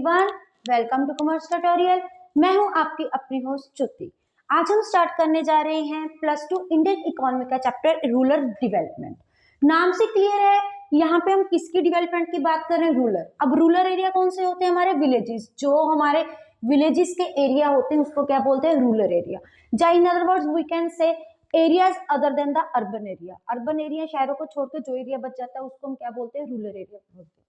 Everyone, welcome to commerce tutorial. मैं हूं आपकी अपनी होस्ट ज्योति। आज हम स्टार्ट करने जा रहे हैं +2 इंडियन इकोनॉमी का चैप्टर रूरल डेवलपमेंट। नाम से क्लियर है, यहाँ पे हम किसकी डेवलपमेंट की बात कर रहे हैं? रूरल। अब रूरल एरिया कौन से होते हैं? हमारे विलेजेस। जो हमारे विलेजेस के एरिया होते हैं उसको क्या बोलते हैं? Rural area. या in other words we can say areas other than the urban area. Urban area, शहरों को छोड़कर जो एरिया बच जाता है उसको हम क्या बोलते हैं? रूरल एरिया बोलते हैं।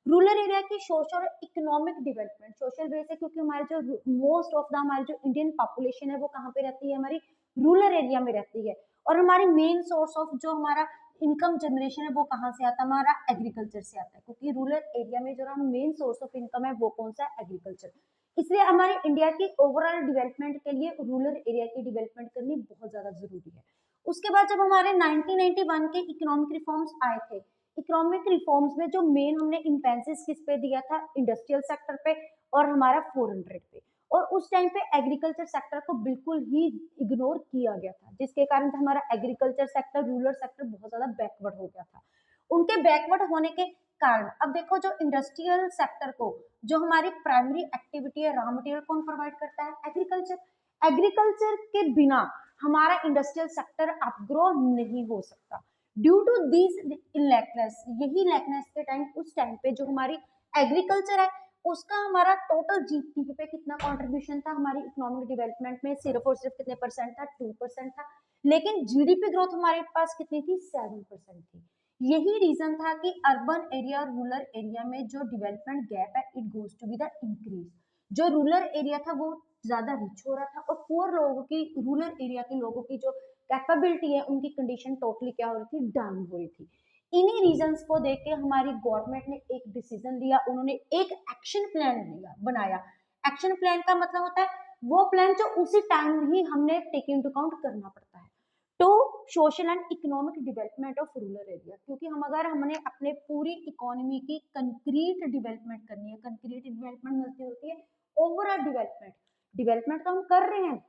रूरल एरिया की सोशल और इकोनॉमिक डेवलपमेंट, सोशल बेस है क्योंकि हमारे जो मोस्ट ऑफ द हमारी जो इंडियन पॉपुलेशन है वो कहाँ पे रहती है? हमारी रूरल एरिया में रहती है। और हमारी मेन सोर्स ऑफ जो हमारा इनकम जनरेशन है वो कहाँ से आता है? हमारा एग्रीकल्चर से आता है, क्योंकि रूरल एरिया में जो हम मेन सोर्स ऑफ इनकम है वो कौन सा है? एग्रीकल्चर। इसलिए हमारे इंडिया की ओवरऑल डेवलपमेंट के लिए रूरल एरिया की डेवलपमेंट करनी बहुत ज्यादा जरूरी है। उसके बाद जब हमारे 1991 के इकोनॉमिक रिफॉर्म्स आए थे, इकोनॉमिक रिफॉर्म्स में जो मेन हमने इम्पेंसिस किस पे दिया था? इंडस्ट्रियल सेक्टर पे और हमारा 400 पे। और उस टाइम पे एग्रीकल्चर सेक्टर को बिल्कुल ही इग्नोर किया गया था, जिसके कारण हमारा एग्रीकल्चर सेक्टर, रूरल सेक्टर बहुत ज्यादा बैकवर्ड हो गया था। उनके बैकवर्ड होने के कारण अब देखो, जो इंडस्ट्रियल सेक्टर को जो हमारी प्राइमरी एक्टिविटी है, रॉ मटेरियल कौन प्रोवाइड करता है? एग्रीकल्चर। एग्रीकल्चर के बिना हमारा इंडस्ट्रियल सेक्टर अपग्रो नहीं हो सकता। ड्यू टू दिस लैकनेस, यही लैकनेस के टाइम उस टाइम पे जो हमारी एग्रीकल्चर है उसका हमारा टोटल जीडीपी पे कितना कंट्रीब्यूशन था? हमारी इकोनॉमिक डेवलपमेंट में सिर्फ और सिर्फ कितने परसेंट था? 2% था। लेकिन जीडीपी ग्रोथ हमारे पास कितनी थी? 7% थी। यही रीजन था कि अर्बन एरिया और रूरल एरिया में जो डेवलपमेंट गैप है it goes to be the increase. जो रूरल एरिया था वो ज्यादा रिच हो रहा था और पुअर लोगों की, रूरल एरिया के लोगों की जो कैपेबिलिटी है, उनकी कंडीशन टोटली क्या हो रही थी? डाउन हो रही थी। इन्हीं रीजंस को देख के हमारी गवर्नमेंट ने एक डिसीजन लिया, उन्होंने एक एक्शन प्लान लिया, बनाया। एक्शन प्लान का मतलब होता है वो प्लान जो उसी टाइम ही हमने टेक इनटू अकाउंट करना पड़ता है to social and economic development of rural area. क्योंकि हम अगर हमने अपने पूरी इकोनॉमी की कंक्रीट डेवलपमेंट करनी है, कंक्रीट डेवलपमेंट मिलती होती है ओवरऑल डेवलपमेंट। डेवलपमेंट तो हम कर रहे हैं,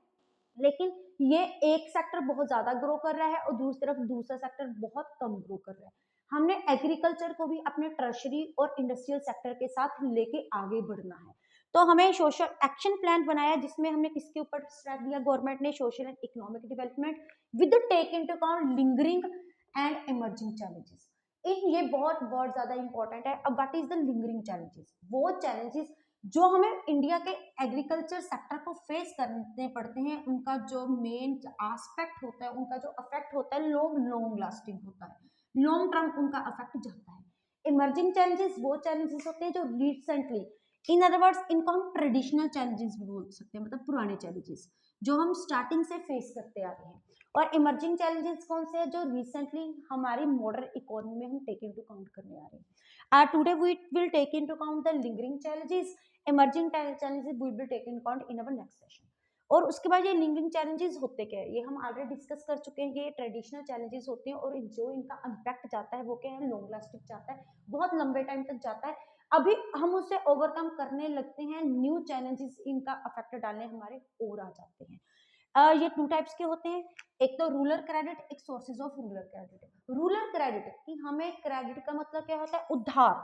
लेकिन ये एक सेक्टर बहुत ज्यादा ग्रो कर रहा है और दूसरी तरफ दूसरा सेक्टर बहुत कम ग्रो कर रहा है। हमने एग्रीकल्चर को भी अपने टर्शरी और इंडस्ट्रियल सेक्टर के साथ लेके आगे बढ़ना है। तो हमें सोशल एक्शन प्लान बनाया जिसमें हमने किसके ऊपर स्ट्रेस दिया? गवर्नमेंट ने social and economic development with take into account lingering and emerging challenges. ये बहुत ज्यादा इंपॉर्टेंट है। अब what is the lingering challenges? वो चैलेंजेस जो हमें इंडिया के एग्रीकल्चर सेक्टर को फेस करने पड़ते हैं, उनका जो मेन एस्पेक्ट होता है, उनका जो अफेक्ट होता है लॉन्ग लास्टिंग होता है, लॉन्ग टर्म उनका अफेक्ट जाता है। इमर्जिंग चैलेंजेस वो चैलेंजेस होते हैं जो रिसेंटली, इन अदर वर्ड्स इनको हम ट्रेडिशनल चैलेंजेस भी बोल सकते हैं, मतलब पुराने चैलेंजेस जो हम स्टार्टिंग से फेस करते आ रहे हैं। और इमर्जिंग चैलेंजेस कौन से हैं? जो रिसेंटली हमारी मॉडर्न इकोनॉमी में हम टेक इनटू काउंट करने आ रहे हैं। Today we will take into count the lingering challenges, emerging challenges we will take in account in our next session। और उसके बाद ये लिंकिंग चैलेंजेस होते क्या है ये हम ऑलरेडी डिस्कस कर चुके हैं। ये ट्रेडिशनल चैलेंजेस होते हैं और जो इनका इम्पैक्ट जाता है वो क्या है? लॉन्ग लास्टिंग जाता है, बहुत लंबे टाइम तक जाता है। अभी हम उसे ओवरकम करने लगते हैं, न्यू चैलेंजेस इनका अफेक्ट डालने हमारे और आ जाते हैं। ये 2 टाइप्स के होते हैं, एक तो रूरल क्रेडिट, एक sources of rural credit. Rural credit कि हमें क्रेडिट का मतलब क्या होता है? उधार।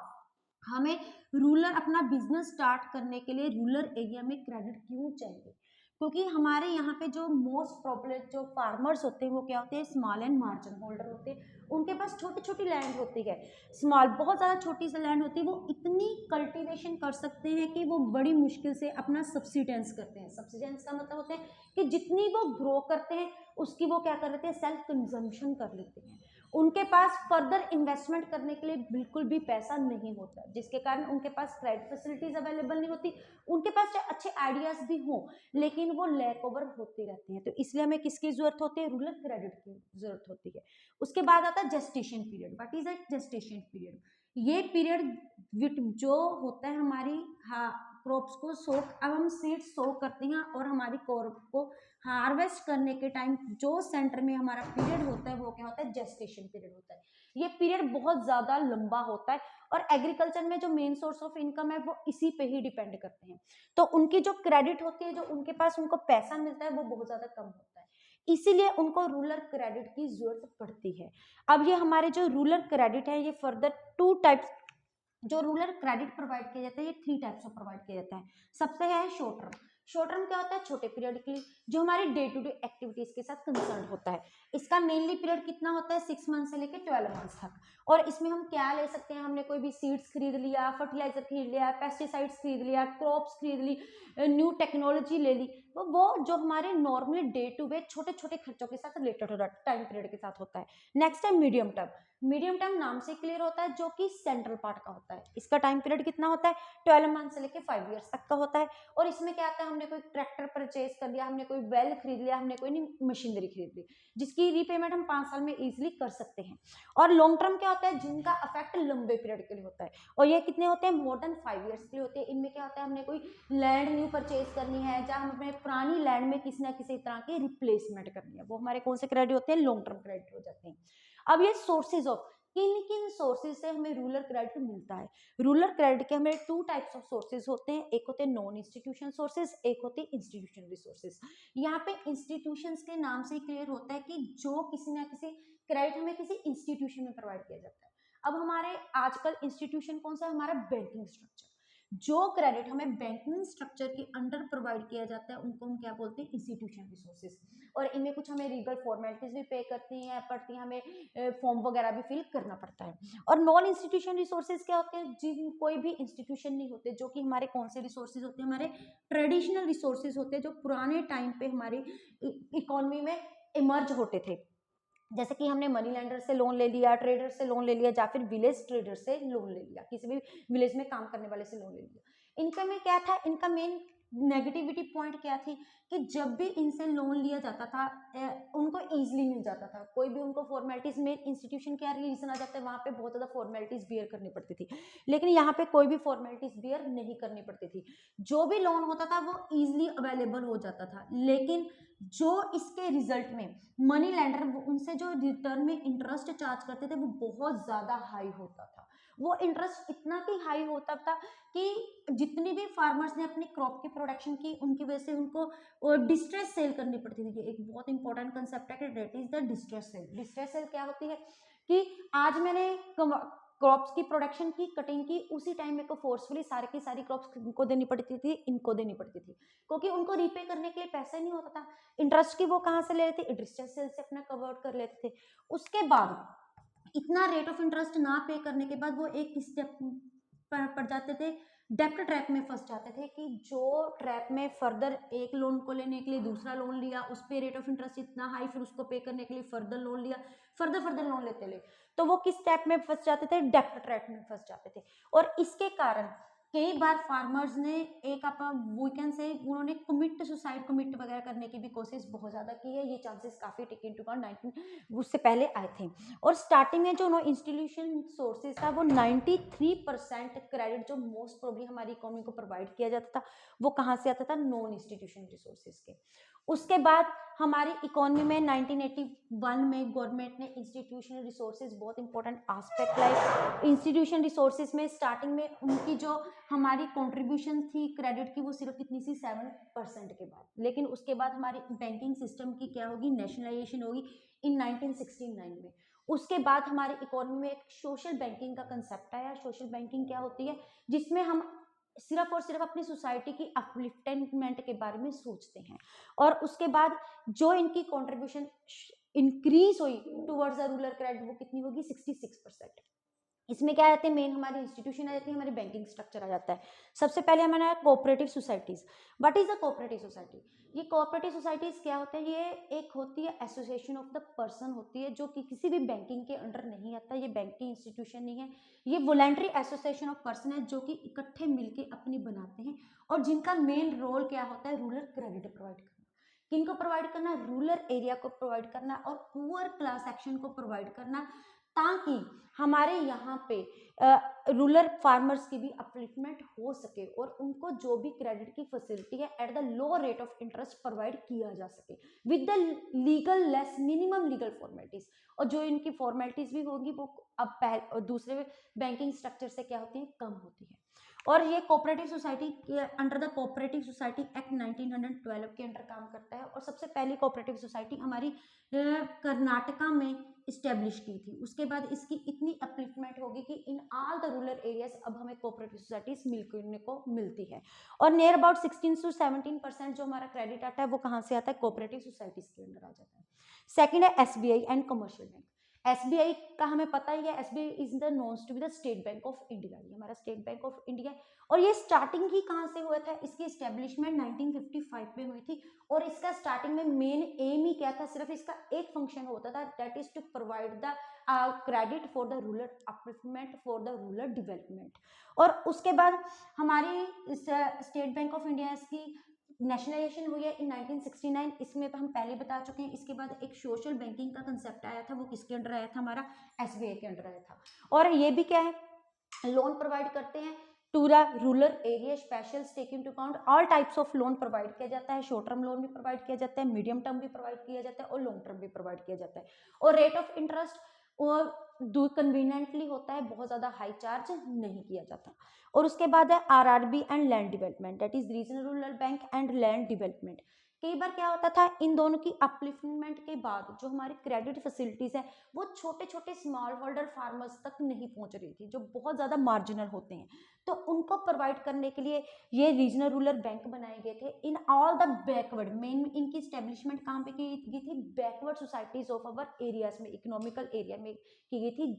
हमें रूरल अपना बिजनेस स्टार्ट करने के लिए रूरल एरिया में क्रेडिट क्यों चाहिए? क्योंकि हमारे यहाँ पे जो मोस्ट पॉपुलर जो फार्मर्स होते हैं वो क्या होते हैं? स्मॉल एंड मार्जिन होल्डर होते हैं। उनके पास छोटी छोटी लैंड होती है, स्मॉल बहुत ज़्यादा छोटी सी लैंड होती है, वो इतनी कल्टीवेशन कर सकते हैं कि वो बड़ी मुश्किल से अपना सब्सिडेंस करते हैं। सब्सिडेंस का मतलब होता है कि जितनी वो ग्रो करते हैं उसकी वो क्या कर लेते हैं? सेल्फ कंजम्पशन कर लेते हैं। उनके पास फर्दर इन्वेस्टमेंट करने के लिए बिल्कुल भी पैसा नहीं होता, जिसके कारण उनके पास क्रेडिट फैसिलिटीज अवेलेबल नहीं होती। उनके पास चाहे अच्छे आइडियाज भी हों लेकिन वो लैक ओवर होते रहते हैं। तो इसलिए हमें किसकी जरूरत होती है? रूरल क्रेडिट की जरूरत होती है। उसके बाद आता है gestation period. What is that gestation period? ये पीरियड जो होता है हमारी क्रॉप्स को सोक, अब हम सीड्स सो करते हैं और हमारी क्रॉप को हार्वेस्ट करने के टाइम जो सेंटर में हमारा पीरियड होता है वो क्या होता है? जेस्टेशन पीरियड होता है। ये पीरियड बहुत ज्यादा लंबा होता है और एग्रीकल्चर में जो मेन सोर्स ऑफ इनकम है वो इसी पे ही डिपेंड करते हैं। तो उनकी जो क्रेडिट होती है, जो उनके पास उनको पैसा मिलता है वो बहुत ज्यादा कम होता है, इसीलिए उनको रूरल क्रेडिट की जरूरत पड़ती है। अब ये हमारे जो रूरल क्रेडिट है ये फर्दर 2 टाइप्स जो रूरल क्रेडिट प्रोवाइड किया जाता है ये 3 टाइप्स ऑफ प्रोवाइड किया जाता है। सबसे है शॉर्ट टर्म। शॉर्ट टर्म क्या होता है? छोटे पीरियड के लिए, जो हमारे डे टू डे एक्टिविटीज के साथ कंसर्न होता है। इसका मेनली पीरियड कितना होता है? 6 मंथ से लेकर 12 मंथ्स तक। और इसमें हम क्या ले सकते हैं? हमने कोई भी सीड्स खरीद लिया, फर्टिलाइजर खरीद लिया, पेस्टिसाइड्स खरीद लिया, क्रॉप्स खरीद ली, न्यू टेक्नोलॉजी ले ली, तो वो जो हमारे नॉर्मली डे टू डे छोटे छोटे खर्चों के साथ रिलेटेड होता है, टाइम पीरियड के साथ होता है। नेक्स्ट है मीडियम टर्म। मीडियम टर्म नाम से क्लियर होता है, जो कि सेंट्रल पार्ट का होता है। इसका टाइम पीरियड कितना होता है? 12 मंथ से लेकर 5 ईयर्स तक का होता है। और इसमें क्या आता है? हमने कोई ट्रैक्टर परचेज कर लिया, हमने कोई वेल खरीद लिया, हमने कोई मशीनरी खरीद ली, जिसकी रीपेमेंट हम 5 साल में इजिली कर सकते हैं। और लॉन्ग टर्म क्या होता है? जिनका अफेक्ट लंबे पीरियड के लिए होता है, और ये कितने होते हैं? मोर देन 5 ईयर्स के लिए होते हैं। इनमें क्या होता है? हमने कोई लैंड न्यू परचेज करनी है, जहाँ हम अपने पुरानी लैंड में किसी ना किसी तरह की रिप्लेसमेंट करनी है, वो हमारे कौन से क्रेडिट होते हैं? लॉन्ग टर्म क्रेडिट हो जाते हैं। अब ये सोर्सेज ऑफ, किन किन सोर्सेज से हमें रूरल क्रेडिट मिलता है? रूरल क्रेडिट के हमें 2 टाइप्स ऑफ सोर्सेज होते हैं। एक होते हैं नॉन इंस्टीट्यूशन सोर्सेज, एक होते हैं इंस्टीट्यूशन रिसोर्सेज। यहाँ पे इंस्टीट्यूशंस के नाम से ही क्लियर होता है कि जो किसी ना किसी क्रेडिट हमें किसी इंस्टीट्यूशन में प्रोवाइड किया जाता है। अब हमारे आजकल इंस्टीट्यूशन कौन सा है? हमारा बैंकिंग स्ट्रक्चर। जो क्रेडिट हमें बैंकिंग स्ट्रक्चर के अंडर प्रोवाइड किया जाता है उनको हम क्या बोलते हैं? Institution resources. और इनमें कुछ हमें लीगल फॉर्मेलिटीज भी पे करती हैं पड़ती हैं, हमें फॉर्म वगैरह भी फिल करना पड़ता है। और नॉन इंस्टीट्यूशन रिसोर्सेज क्या होते हैं? जिन कोई भी इंस्टीट्यूशन नहीं होते, जो कि हमारे कौन से रिसोर्सेज होते हैं? हमारे ट्रेडिशनल रिसोर्सेज होते हैं, जो पुराने टाइम पे हमारी इकोनॉमी में इमर्ज होते थे। जैसे कि हमने मनी लेंडर से लोन ले लिया, ट्रेडर से लोन ले लिया, या फिर विलेज ट्रेडर से लोन ले लिया, किसी भी विलेज में काम करने वाले से लोन ले लिया। इनका में क्या था? इनका मेन नेगेटिविटी पॉइंट क्या थी कि जब भी इनसे लोन लिया जाता था उनको इजीली मिल जाता था। कोई भी उनको फॉर्मेलिटीज में इंस्टीट्यूशन क्या रीजन आ जाता है, वहां पे बहुत ज्यादा फॉर्मेलिटीज बियर करनी पड़ती थी। लेकिन यहाँ पे कोई भी फॉर्मेलिटीज बियर नहीं करनी पड़ती थी, जो भी लोन होता था वो इजिली अवेलेबल हो जाता था। लेकिन जो इसके रिजल्ट में मनी लेंडर उनसे जो रिटर्न में इंटरेस्ट चार्ज करते थे वो बहुत ज्यादा हाई होता था। वो इंटरेस्ट इतना कि हाई होता था कि जितनी भी फार्मर्स ने अपनी क्रॉप की प्रोडक्शन की उनकी वजह से उनको डिस्ट्रेस सेल करनी पड़ती थी। एक बहुत इंपॉर्टेंट कंसेप्ट है कि that is the distress cell. Distress cell क्या होती है कि आज मैंने क्रॉप्स की प्रोडक्शन की, कटिंग की, उसी टाइम मेरे को फोर्सफुली सारी की सारी क्रॉप्स इनको देनी पड़ती थी, इनको देनी पड़ती थी, क्योंकि उनको रीपे करने के लिए पैसा नहीं होता था। इंटरेस्ट की वो कहाँ से ले लेते थे? डिस्ट्रेस सेल से अपना कवर्ट कर लेते थे। उसके बाद इतना रेट ऑफ इंटरेस्ट ना पे करने के बाद वो एक स्टेप पर पड़ जाते थे, डेप्ट ट्रैप में फंस जाते थे, कि जो ट्रैप में फर्दर एक लोन को लेने के लिए दूसरा लोन लिया, उस पे रेट ऑफ इंटरेस्ट इतना हाई, फिर उसको पे करने के लिए फर्दर लोन लिया, फर्दर लोन लेते ले, तो वो किस ट्रैप में फंस जाते थे? डेप्ट ट्रैप में फंस जाते थे। और इसके कारण कई बार फार्मर्स ने एक वीकेंड से उन्होंने सुसाइड कमिट वगैरह करने की भी कोशिश बहुत ज्यादा की है। ये चांसेस काफी टेक इनटू अकाउंट 19 उससे पहले आए थे। और स्टार्टिंग में जो इंस्टीट्यूशन सोर्सेज था वो 93% क्रेडिट जो मोस्ट प्रोबेबली हमारी इकोनॉमी को प्रोवाइड किया जाता था वो कहाँ से आता था? नॉन इंस्टीट्यूशन रिसोर्सेज के। उसके बाद हमारी इकोनॉमी में 1981 में गवर्नमेंट ने इंस्टीट्यूशनल रिसोर्सेज, बहुत important aspect like institution resources में स्टार्टिंग में उनकी जो हमारी कंट्रीब्यूशन थी क्रेडिट की वो सिर्फ कितनी सी? 7% के बाद। लेकिन उसके बाद हमारी बैंकिंग सिस्टम की क्या होगी? नेशनलाइजेशन होगी इन 1969 में। उसके बाद हमारी इकोनॉमी में एक सोशल बैंकिंग का कंसेप्ट आया। सोशल बैंकिंग क्या होती है? जिसमें हम सिर्फ और सिर्फ अपनी सोसाइटी की अपलिफ्टमेंट के बारे में सोचते हैं। और उसके बाद जो इनकी कंट्रीब्यूशन इंक्रीज हुई टुवर्ड्स द रूरल क्रेडिट वो कितनी होगी? 66%। इसमें क्या आते हैं? मेन हमारी इंस्टीट्यूशन आ जाती है, हमारी बैंकिंग स्ट्रक्चर आ जाता है। सबसे पहले हमारा cooperative societies. What is a cooperative society? ये कोऑपरेटिव सोसाइटीज क्या होते हैं? ये एक होती है एसोसिएशन ऑफ द पर्सन होती है, जो कि किसी भी बैंकिंग के अंडर नहीं आता। ये बैंकिंग इंस्टीट्यूशन नहीं है, ये वॉलंटरी एसोसिएशन ऑफ पर्सन है, जो कि इकट्ठे मिलके अपनी बनाते हैं। और जिनका मेन रोल क्या होता है? रूरल क्रेडिट प्रोवाइड करना। किनको प्रोवाइड करना? रूरल एरिया को प्रोवाइड करना और पुअर क्लास सेक्शन को प्रोवाइड करना, ताकि हमारे यहाँ पे रूरल फार्मर्स की भी अपलिफ्टमेंट हो सके और उनको जो भी क्रेडिट की फैसिलिटी है at the low rate of interest provide किया जा सके with the legal less minimum legal formalities. और जो इनकी फॉर्मेलिटीज भी होगी वो अब दूसरे बैंकिंग स्ट्रक्चर से क्या होती है? कम होती है। और ये कोऑपरेटिव सोसाइटी के under the cooperative society act 1912 के अंडर काम करता है। और सबसे पहली कोऑपरेटिव सोसाइटी हमारी कर्नाटका में इस्टेब्लिश की थी। उसके बाद इसकी इतनी अपलिफ्टमेंट होगी कि in all the rural areas अब हमें कोऑपरेटिव सोसाइटीज मिलने को मिलती है। और नियर अबाउट 16 to 17% जो हमारा क्रेडिट आता है वो कहाँ से आता है, कोऑपरेटिव सोसाइटीज के अंदर आ जाता है। सेकंड है SBI and commercial bank. SBI का हमें पता ही है, SBI is the knowns to be the State Bank of India, ये हमारा स्टेट बैंक ऑफ इंडिया है। और ये स्टार्टिंग ही कहाँ से हुआ था, इसकी एस्टेब्लिशमेंट 1955 में हुई थी। और इसका स्टार्टिंग में मेन एम ही क्या था, सिर्फ इसका एक फंक्शन होता था, that is to provide the credit for the rural upliftment, for the rural development. और उसके बाद हमारी स्टेट बैंक ऑफ इंडिया की नेशनलाइजेशन हुई है इन 1969, इसमें हम पहले बता चुके हैं। इसके बाद एक सोशल बैंकिंग का कंसेप्ट आया था, वो किसके अंडर आया था, हमारा एसबीआई के अंडर आया था। और ये भी क्या है, लोन प्रोवाइड करते हैं to the rural area, special take into account all types of loan provide किया जाता है। शॉर्ट टर्म लोन भी प्रोवाइड किया जाता है, मीडियम टर्म भी प्रोवाइड किया जाता है और लॉन्ग टर्म भी प्रोवाइड किया जाता है। और रेट ऑफ इंटरेस्ट और कन्वीनियंटली होता है, बहुत ज्यादा हाई चार्ज नहीं किया जाता। और उसके बाद है RRB and land development, that is regional rural bank and land development. कई बार क्या होता था, इन दोनों की अपलिफ्टमेंट के बाद जो हमारी क्रेडिट फैसिलिटीज है वो छोटे छोटे स्मॉल होल्डर फार्मर्स तक नहीं पहुंच रही थी, जो बहुत ज्यादा मार्जिनल होते हैं। तो उनको प्रोवाइड करने के लिए ये रीजनल रूरल बैंक बनाए गए थे in all the backward. Main इनकी स्टेब्लिशमेंट कहाँ पे की गई थी, backward societies of our areas में, इकोनॉमिकल एरिया में की गई थी,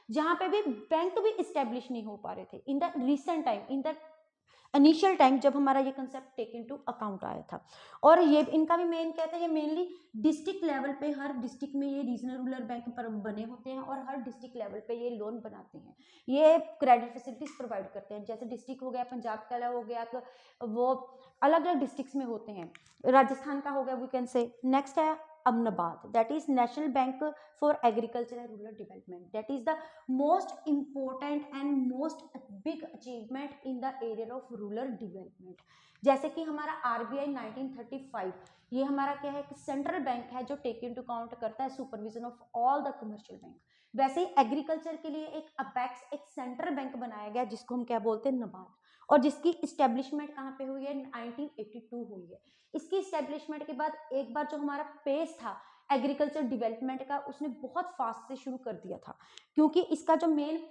जहां पे भी बैंक भी इस्टेब्लिश नहीं हो पा रहे थे in the recent time, in the initial time जब हमारा ये कंसेप्ट टेक इनटू अकाउंट आया था। और ये इनका भी मेन क्या था, ये मेनली डिस्ट्रिक्ट लेवल पे, हर डिस्ट्रिक्ट में ये रीजनल रूरल बैंक पर बने होते हैं और हर डिस्ट्रिक्ट लेवल पे ये लोन बनाते हैं, ये क्रेडिट फैसिलिटीज प्रोवाइड करते हैं। जैसे डिस्ट्रिक्ट हो गया पंजाब का हो गया, तो वो अलग अलग डिस्ट्रिक्ट्स में होते हैं, राजस्थान का हो गया वी कैन से। नेक्स्ट है Amanabad, that is national bank for agriculture and rural development, that is the most important and most big achievement in the area of rural development. जैसे कि हमारा आरबीआई 1935, ये हमारा क्या है, सेंट्रल बैंक है जो टेक इनटू अकाउंट करता है supervision of all the commercial bank. वैसे ही एग्रीकल्चर के लिए एक अपेक्स, एक सेंट्रल बैंक बनाया गया जिसको हम क्या बोलते हैं, नबार्ड, और जिसकी इस्टेब्लिशमेंट कहाँ पे हुई है, 1982 हुई है। इसकी इस्टेब्लिशमेंट के बाद एक बार जो हमारा पेस था एग्रीकल्चर डेवलपमेंट का, उसने बहुत फास्ट से शुरू कर दिया था, क्योंकि इसका जो मेन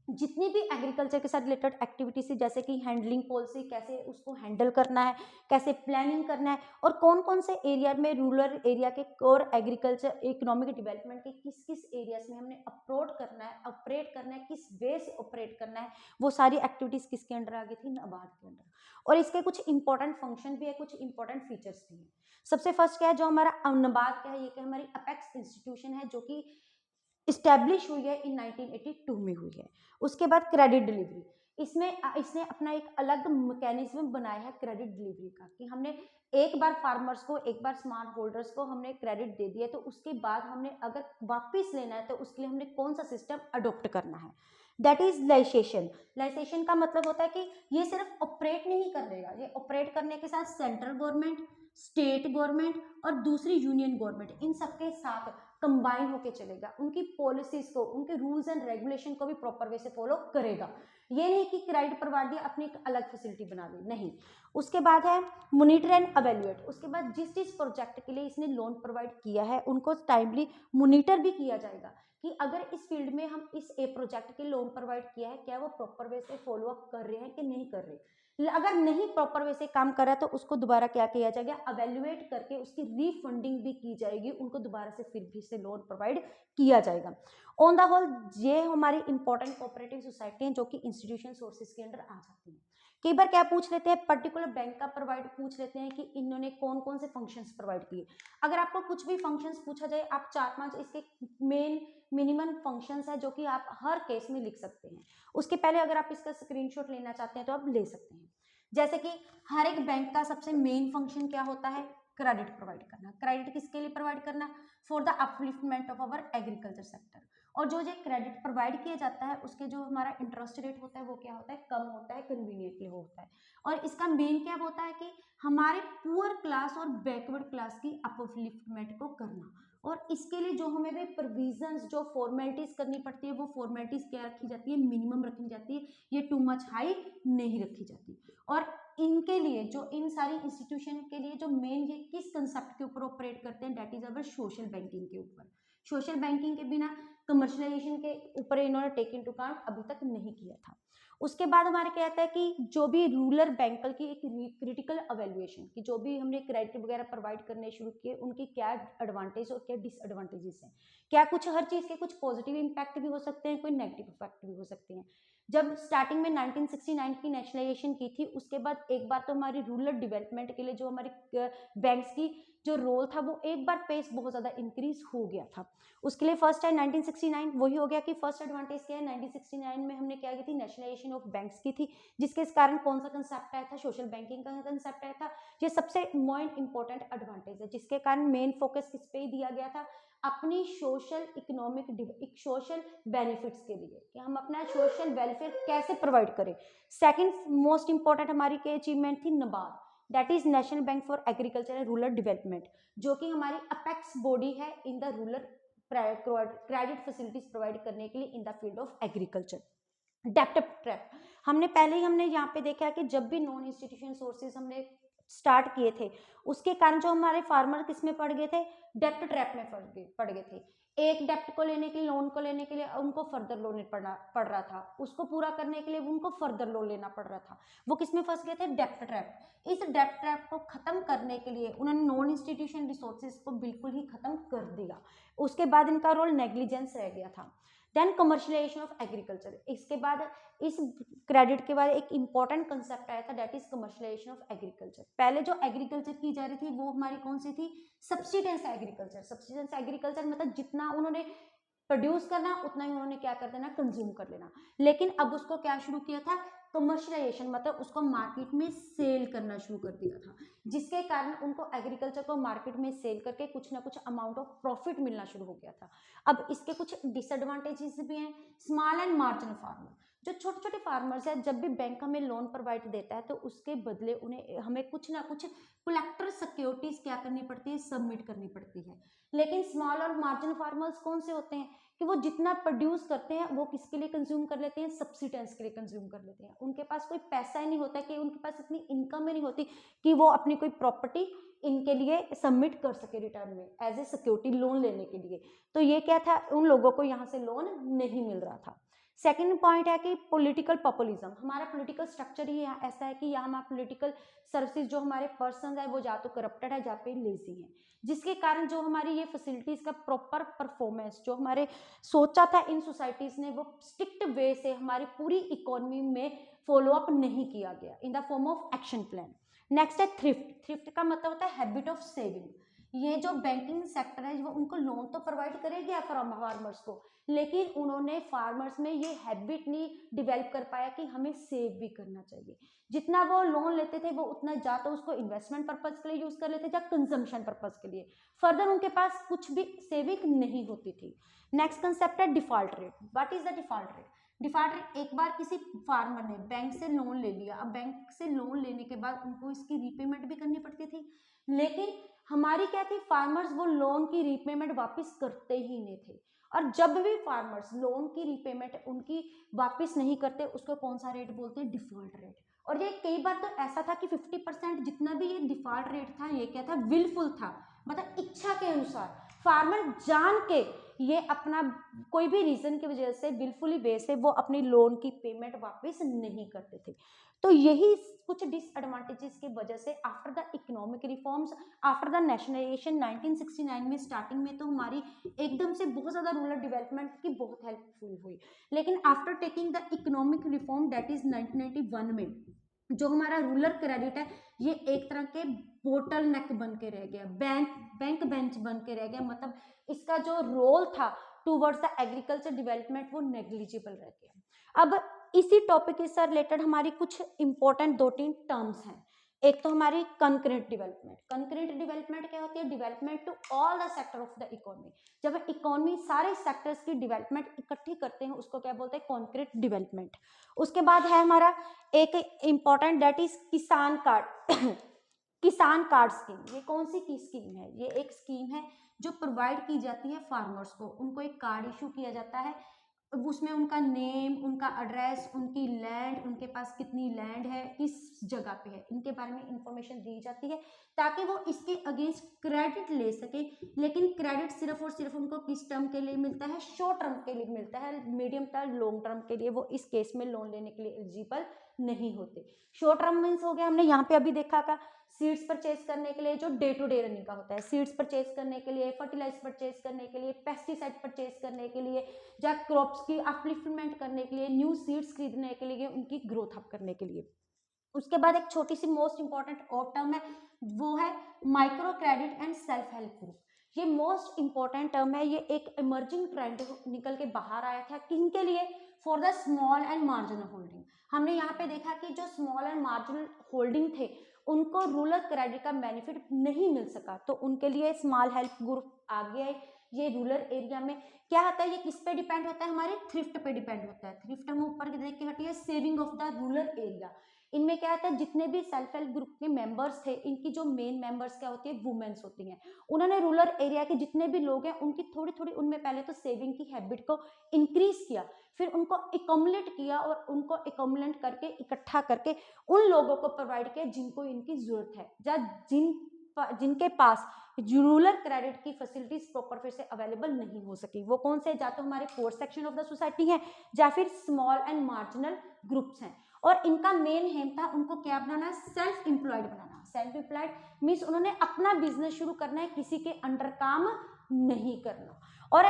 जितनी भी एग्रीकल्चर के साथ रिलेटेड एक्टिविटीज थी, जैसे कि हैंडलिंग पॉलिसी, कैसे उसको हैंडल करना है, कैसे प्लानिंग करना है, और कौन कौन से एरिया में रूरल एरिया के और एग्रीकल्चर इकोनॉमिक डेवलपमेंट के किस किस एरियाज में हमने ऑपरेट करना है, किस वे से ऑपरेट करना है, वो सारी एक्टिविटीज किसके अंडर आ गई थी, नाबार्ड के अंडर। और इसके कुछ इंपॉर्टेंट फंक्शन भी है, कुछ इंपॉर्टेंट फीचर्स भी है। सबसे फर्स्ट क्या है, जो हमारा नाबार्ड क्या है, ये क्या हमारी अपेक्स इंस्टीट्यूशन है जो कि इस्टेब्लिश हुई है इन 1982 में हुई है। उसके बाद क्रेडिट डिलीवरी, इसने अपना एक अलग मैकेनिज्म बनाया है क्रेडिट डिलीवरी का, कि हमने एक बार फार्मर्स को, एक बार स्मॉल होल्डर्स को हमने क्रेडिट दे दिया, तो उसके बाद हमने अगर वापस लेना है तो उसके लिए हमने कौन सा सिस्टम अडोप्ट करना है, दैट इज लाइसेशन। लाइसेशन का मतलब होता है कि ये सिर्फ ऑपरेट नहीं करेगा, ये ऑपरेट करने के साथ सेंट्रल गवर्नमेंट, स्टेट गवर्नमेंट और दूसरी यूनियन गवर्नमेंट, इन सबके साथ कंबाइन होके चलेगा, उनकी पॉलिसीज को, उनके रूल्स एंड रेगुलेशन को भी प्रॉपर वे से फॉलो करेगा। ये नहीं कि क्रेडिट प्रोवाइड दिया अपनी एक अलग फैसिलिटी बना दी, नहीं। उसके बाद है मॉनिटर एंड एवेल्युएट, उसके बाद जिस जिस प्रोजेक्ट के लिए इसने लोन प्रोवाइड किया है उनको टाइमली मॉनिटर भी किया जाएगा, कि अगर इस फील्ड में हम इस ए प्रोजेक्ट के लोन प्रोवाइड किया है, क्या वो प्रॉपर वे से फॉलो अप कर रहे हैं कि नहीं कर रहे। अगर नहीं प्रॉपर वे से काम कर रहा है तो उसको दोबारा क्या किया जाएगा, अवेल्युएट करके उसकी रीफंडिंग भी की जाएगी, उनको दोबारा से फिर भी से लोन प्रोवाइड किया जाएगा। ऑन द होल ये हमारी इंपॉर्टेंट कोऑपरेटिव सोसाइटी हैं जो कि इंस्टीट्यूशन सोर्सेज के अंडर आ जाती हैं। कई बार क्या पूछ लेते हैं, पर्टिकुलर बैंक का प्रोवाइड पूछ लेते हैं कि इन्होंने कौन कौन से फंक्शंस प्रोवाइड किए। अगर आपको कुछ भी फंक्शंस पूछा जाए, आप 4-5 इसके मेन मिनिमम फंक्शंस है जो कि आप हर केस में लिख सकते हैं। उसके पहले अगर आप इसका स्क्रीनशॉट लेना चाहते हैं तो आप ले सकते हैं। जैसे कि हर एक बैंक का सबसे मेन फंक्शन क्या होता है, क्रेडिट प्रोवाइड करना। क्रेडिट किसके लिए प्रोवाइड करना, for the upliftment of our agriculture sector. और जो क्रेडिट प्रोवाइड किया जाता है उसके जो हमारा इंटरेस्ट रेट होता है वो क्या होता है, कम होता है, कन्वीनियंटली होता है। और इसका मेन क्या होता है कि हमारे पुअर क्लास और बैकवर्ड क्लास की अपलिफ्टमेंट को करना। और इसके लिए जो हमें भी प्रोविजंस, जो फॉर्मेलिटीज करनी पड़ती है, वो फॉर्मेलिटीज क्या रखी जाती है, मिनिमम रखी जाती है, ये टू मच हाई नहीं रखी जाती। और इनके लिए जो इन सारी इंस्टीट्यूशन के लिए जो मेन ये किस कंसेप्ट के ऊपर ऑपरेट करते हैं, that is our social banking के ऊपर। सोशल बैंकिंग के बिना कमर्शलाइजेशन के ऊपर इन्होंने टेक इनटू अकाउंट अभी तक नहीं किया था। उसके बाद हमारे कहता है कि जो भी रूरल बैंकर की एक क्रिटिकल अवेल्युएशन कि जो भी हमने क्रेडिट वगैरह प्रोवाइड करने शुरू किए, उनकी क्या एडवांटेज और क्या डिसएडवांटेजेस हैं, क्या कुछ हर चीज़ के कुछ पॉजिटिव इम्पैक्ट भी हो सकते हैं, कोई नेगेटिव इम्पैक्ट भी हो सकते हैं। जब स्टार्टिंग में 1969 की नेशनलाइजेशन की थी, उसके बाद एक बार तो हमारी रूरल डेवलपमेंट के लिए जो हमारी बैंक्स की जो रोल था वो एक बार पेस बहुत ज़्यादा इंक्रीज हो गया था। उसके लिए फर्स्ट टाइम 1969 वही हो गया कि फर्स्ट एडवांटेज क्या है, 1969 में हमने क्या की थी, नेशनलाइजेशन ऑफ बैंक्स की थी, जिसके कारण कौन सा कंसेप्ट आया था, सोशल बैंकिंग का कंसेप्ट आया था। ये सबसे मोस्ट इंपॉर्टेंट एडवांटेज है, जिसके कारण मेन फोकस किस पे ही दिया गया था, अपनी सोशल इकोनॉमिक सोशल बेनिफिट्स के लिए, कि हम अपना सोशल वेलफेयर कैसे प्रोवाइड करें। सेकंड मोस्ट इंपॉर्टेंट हमारी क्या अचीवमेंट थी, NABARD, that is national bank for agriculture and rural development, जो कि हमारी अपेक्स बॉडी है in the rural credit facilities provide करने के लिए in the field of agriculture. डेप्ट ट्रैप हमने पहले ही हमने यहाँ पे देखा कि जब भी नॉन इंस्टीट्यूशन सोर्सेज हमने स्टार्ट किए थे, उसके कारण जो हमारे फार्मर किस में पड़ गए थे, डेप्ट ट्रैप में पड़ गए थे। एक डेप्ट को लेने के लिए, लोन को लेने के लिए उनको फर्दर लोन पड़ रहा था, उसको पूरा करने के लिए उनको फर्दर लोन लेना पड़ रहा था, वो किस में फंस गए थे, डेप्ट ट्रैप। इस डेप्ट ट्रैप को खत्म करने के लिए उन्होंने नॉन इंस्टीट्यूशन रिसोर्सेज को बिल्कुल ही खत्म कर दिया। उसके बाद इनका रोल नेग्लिजेंस रह गया था। देन कमर्शियलाइजेशन ऑफ एग्रीकल्चर, इसके बाद इस क्रेडिट के बाद एक इंपॉर्टेंट कंसेप्ट आया था, that is commercialisation of agriculture. पहले जो एग्रीकल्चर की जा रही थी वो हमारी कौन सी थी, सब्सिडेंस एग्रीकल्चर। सब्सिडेंस एग्रीकल्चर मतलब जितना उन्होंने प्रोड्यूस करना उतना ही उन्होंने क्या कर देना, कंज्यूम कर लेना। लेकिन अब उसको क्या शुरू किया था, कमर्शियलाइजेशन, मतलब उसको मार्केट में सेल करना शुरू कर दिया था, जिसके कारण उनको एग्रीकल्चर को मार्केट में सेल करके कुछ ना कुछ अमाउंट ऑफ प्रॉफिट मिलना शुरू हो गया था। अब इसके कुछ डिसएडवांटेजेस भी हैं। स्मॉल एंड मार्जिनल फार्मर, जो छोटे छोटे फार्मर्स हैं, जब भी बैंक हमें लोन प्रोवाइड देता है तो उसके बदले उन्हें हमें कुछ ना कुछ कोलेक्टर सिक्योरिटीज क्या करनी पड़ती है, सबमिट करनी पड़ती है। लेकिन स्मॉल और मार्जिनल फार्मर्स कौन से होते हैं कि वो जितना प्रोड्यूस करते हैं वो किसके लिए कंज्यूम कर लेते हैं, सब्सिडेंस के लिए कंज्यूम कर लेते हैं। उनके पास कोई पैसा ही नहीं होता, कि उनके पास इतनी इनकम ही नहीं होती कि वो अपनी कोई प्रॉपर्टी इनके लिए सबमिट कर सके रिटर्न में एज ए सिक्योरिटी लोन लेने के लिए। तो ये क्या था, उन लोगों को यहाँ से लोन नहीं मिल रहा था। सेकेंड पॉइंट है कि पॉलिटिकल पॉपुलिज्म, हमारा पॉलिटिकल स्ट्रक्चर ही ऐसा है कि यहाँ हमारा पॉलिटिकल सर्विसेज जो हमारे पर्सन है वो या तो करप्टेड है या पे लेजी है, जिसके कारण जो हमारी ये फैसिलिटीज का प्रॉपर परफॉर्मेंस जो हमारे सोचा था इन सोसाइटीज ने, वो स्ट्रिक्ट वे से हमारी पूरी इकोनॉमी में फॉलो अप नहीं किया गया in the form of action plan. Next है थ्रिफ्ट। थ्रिफ्ट का मतलब होता है हैबिट ऑफ सेविंग। ये जो बैंकिंग सेक्टर है वो उनको लोन तो प्रोवाइड करेगी फार्मर्स को, लेकिन उन्होंने फार्मर्स में ये हैबिट नहीं डिवेल्प कर पाया कि हमें सेव भी करना चाहिए। जितना वो लोन लेते थे वो उतना या तो उसको इन्वेस्टमेंट पर्पज के लिए यूज कर लेते या कंजम्पशन पर्पज के लिए, फर्दर उनके पास कुछ भी सेविंग नहीं होती थी। नेक्स्ट कंसेप्ट है default rate. What is the default rate? Default rate, एक बार किसी फार्मर ने बैंक से लोन ले लिया, अब बैंक से लोन लेने के बाद उनको इसकी रीपेमेंट भी करनी पड़ती थी, लेकिन हमारी क्या थी, फार्मर्स वो लोन की रीपेमेंट वापस करते ही नहीं थे। और जब भी फार्मर्स लोन की रीपेमेंट उनकी वापस नहीं करते, उसको कौन सा रेट बोलते हैं, डिफॉल्ट रेट। और ये कई बार तो ऐसा था कि 50% जितना भी ये डिफॉल्ट रेट था, ये क्या था, विलफुल था, मतलब इच्छा के अनुसार फार्मर जान के ये अपना कोई भी रीजन की वजह से विलफुली वे से वो अपनी लोन की पेमेंट वापस नहीं करते थे। तो यही कुछ डिसएडवांटेजेस की वजह से after the economic reforms, after the nationalisation 1969 में स्टार्टिंग में तो हमारी एकदम से बहुत ज़्यादा रूरल डेवलपमेंट की बहुत हेल्पफुल हुई, लेकिन after taking the economic reform that is 1991 में जो हमारा रूरल क्रेडिट है ये एक तरह के बोटल नेक बन के रह गया, बैंक बेंच बन के रह गया, मतलब इसका जो रोल था टूवर्ड्स द एग्रीकल्चर डेवलपमेंट वो नेग्लिजिबल रह गया। अब इसी टॉपिक से रिलेटेड हमारी कुछ इंपॉर्टेंट 2-3 टर्म्स हैं। एक तो हमारी कंकरेंट डेवलपमेंट। कंकरेंट डेवलपमेंट क्या होती है, development to all the sector of the economy. जब इकोनॉमी सारे सेक्टर्स की डेवलपमेंट इकट्ठी करते हैं उसको क्या बोलते हैं, कंकरेंट डेवलपमेंट। उसके बाद है हमारा एक इंपॉर्टेंट दैट इज किसान कार्ड। किसान कार्ड स्कीम, ये कौन सी की स्कीम है? ये एक स्कीम है जो प्रोवाइड की जाती है फार्मर्स को, उनको एक कार्ड इशू किया जाता है, उसमें उनका नेम, उनका एड्रेस, उनकी लैंड, उनके पास कितनी लैंड है, किस जगह पे है, इनके बारे में इंफॉर्मेशन दी जाती है ताकि वो इसके अगेंस्ट क्रेडिट ले सके। लेकिन क्रेडिट सिर्फ और सिर्फ उनको किस टर्म के लिए मिलता है? शॉर्ट टर्म के लिए मिलता है, मीडियम टर्म, लॉन्ग टर्म के लिए वो इस केस में लोन लेने के लिए एलिजिबल नहीं होते। शॉर्ट टर्म मीन्स हो गया, हमने यहाँ पे अभी देखा था, सीड्स परचेज करने के लिए जो डे टू डे रनिंग का होता है, सीड्स परचेज करने के लिए, फर्टिलाइजर परचेज करने के लिए, पेस्टिसाइड परचेज करने के लिए, या क्रॉप्स की अपलिफ्टमेंट करने के लिए, न्यू सीड्स खरीदने के लिए, उनकी ग्रोथ अप करने के लिए। उसके बाद एक छोटी सी मोस्ट इंपॉर्टेंट और टर्म है, वो है micro credit and self help group. ये मोस्ट इंपॉर्टेंट टर्म है, ये एक इमर्जिंग ट्रेंड निकल के बाहर आया था, किनके लिए? For the small and marginal holding. हमने यहाँ पे देखा कि जो स्मॉल एंड मार्जिनल होल्डिंग थे उनको रूरल क्रेडिट का बेनिफिट नहीं मिल सका, तो उनके लिए स्मॉल हेल्प ग्रुप आ गया है। ये रूरल एरिया में क्या होता है, ये किस पे डिपेंड होता है? हमारे थ्रिफ्ट पे डिपेंड होता है। थ्रिफ्ट हम ऊपर देख के हटिए, saving of the rural area. इनमें क्या होता है, जितने भी सेल्फ हेल्प ग्रुप के मेंबर्स थे, इनकी जो मेन मेंबर्स क्या होती है? वुमेन्स होती हैं। उन्होंने रूरल एरिया के जितने भी लोग हैं उनकी थोड़ी थोड़ी उनमें पहले तो सेविंग की हैबिट को इंक्रीज किया, फिर उनको एकमुलेट किया और उनको एकमुलेट करके इकट्ठा करके उन लोगों को प्रोवाइड किया जिनको इनकी जरूरत है, या जिनके पास रूरल क्रेडिट की फैसिलिटीज प्रॉपर फिर से अवेलेबल नहीं हो सकी। वो कौन से? या तो हमारे पोर सेक्शन ऑफ द सोसाइटी है, या फिर स्मॉल एंड मार्जिनल ग्रुप्स हैं। और इनका मेन एम था उनको क्या बनाना? सेल्फ एम्प्लॉयड बनाना। सेल्फ एम्प्लॉयड मीन्स उन्होंने अपना बिजनेस शुरू करना है, किसी के अंडर काम नहीं करना। और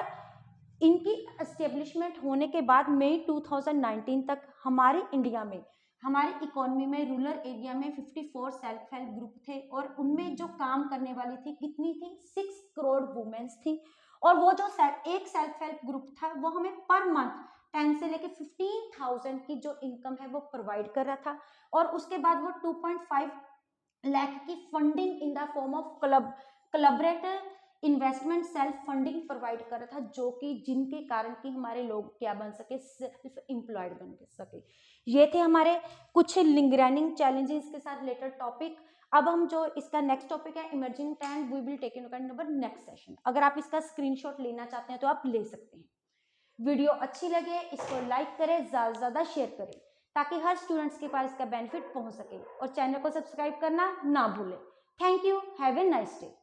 इनकी एस्टेब्लिशमेंट होने के बाद मई 2019 तक हमारे इंडिया में, हमारी इकोनॉमी में, रूरल एरिया में 54 सेल्फ हेल्प ग्रुप थे, और उनमें जो काम करने वाली थी कितनी थी? 6 करोड़ वुमेन्स थी। और वो जो एक सेल्फ हेल्प ग्रुप था वो हमें पर मंथ 10 से लेके 15,000 की जो इनकम है वो प्रोवाइड कर रहा था। और उसके बाद वो 2.5 लाख की funding in the form of collaborative investment self funding provide कर रहा था, जो कि जिनके कारण कि हमारे लोग क्या बन सके? सेल्फ एम्प्लॉयड बन सके। ये थे हमारे कुछ लिंगरिंग चैलेंजेस के साथ रिलेटेड टॉपिक। अब हम जो इसका नेक्स्ट टॉपिक है emerging trend, we will take in our next session. अगर आप इसका स्क्रीनशॉट लेना चाहते हैं तो आप ले सकते हैं। वीडियो अच्छी लगे इसको लाइक करें, ज्यादा से ज्यादा शेयर करें ताकि हर स्टूडेंट्स के पास इसका बेनिफिट पहुंच सके, और चैनल को सब्सक्राइब करना ना भूलें। Thank you, have a nice day.